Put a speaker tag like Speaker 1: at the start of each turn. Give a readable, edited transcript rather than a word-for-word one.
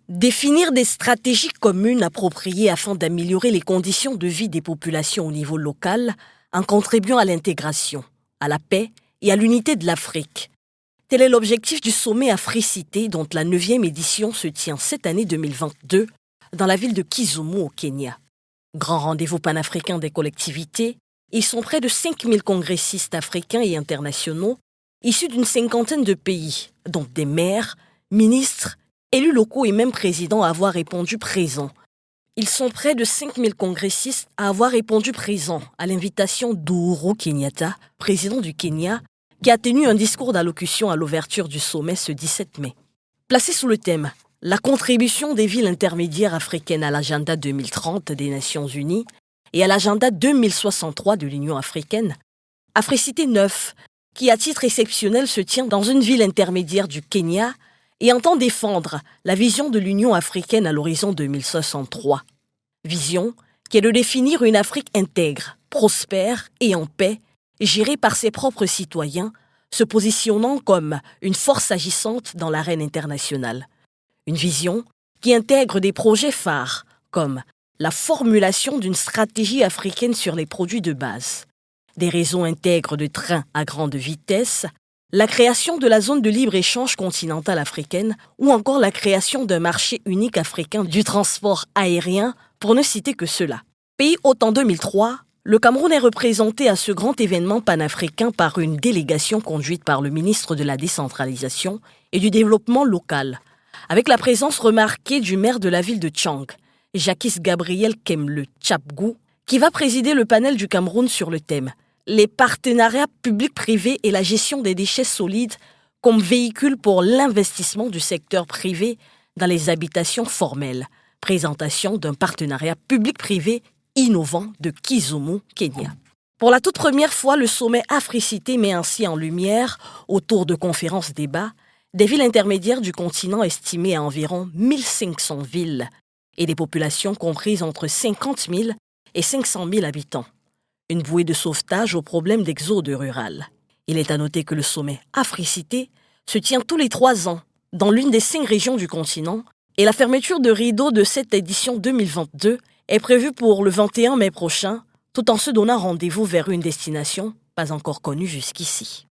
Speaker 1: Définir des stratégies communes appropriées afin d'améliorer les conditions de vie des populations au niveau local en contribuant à l'intégration, à la paix et à l'unité de l'Afrique. Tel est l'objectif du sommet Africité dont la 9e édition se tient cette année 2022 dans la ville de Kisumu au Kenya. Grand rendez-vous panafricain des collectivités, ils sont près de 5000 congressistes africains et internationaux issus d'une cinquantaine de pays, dont des maires, ministres, élus locaux et même présidents à avoir répondu présent. Ils sont près de 5000 congressistes à avoir répondu présent à l'invitation d'Ouro Kenyatta, président du Kenya, qui a tenu un discours d'allocution à l'ouverture du sommet ce 17 mai. Placé sous le thème « La contribution des villes intermédiaires africaines à l'agenda 2030 des Nations Unies et à l'agenda 2063 de l'Union africaine », Africité 9, qui à titre exceptionnel se tient dans une ville intermédiaire du Kenya et entend défendre la vision de l'Union africaine à l'horizon 2063. Vision qui est de définir une Afrique intègre, prospère et en paix, gérée par ses propres citoyens, se positionnant comme une force agissante dans l'arène internationale. Une vision qui intègre des projets phares comme la formulation d'une stratégie africaine sur les produits de base, des réseaux intègres de trains à grande vitesse, la création de la zone de libre-échange continentale africaine ou encore la création d'un marché unique africain du transport aérien, pour ne citer que cela. Pays hôte en 2003, le Cameroun est représenté à ce grand événement panafricain par une délégation conduite par le ministre de la Décentralisation et du Développement local, avec la présence remarquée du maire de la ville de Tchang, Jacques Gabriel Kemle Tchapgou, qui va présider le panel du Cameroun sur le thème « Les partenariats publics-privés et la gestion des déchets solides comme véhicule pour l'investissement du secteur privé dans les habitations formelles ». Présentation d'un partenariat public-privé innovant de Kisumu, Kenya. Pour la toute première fois, le sommet Africité met ainsi en lumière, autour de conférences-débats, des villes intermédiaires du continent estimées à environ 1500 villes et des populations comprises entre 50 000 et 500 000 habitants. Une bouée de sauvetage au problème d'exode rural. Il est à noter que le sommet Africité se tient tous les 3 ans dans l'une des 5 régions du continent et la fermeture de rideau de cette édition 2022 est prévue pour le 21 mai prochain, tout en se donnant rendez-vous vers une destination pas encore connue jusqu'ici.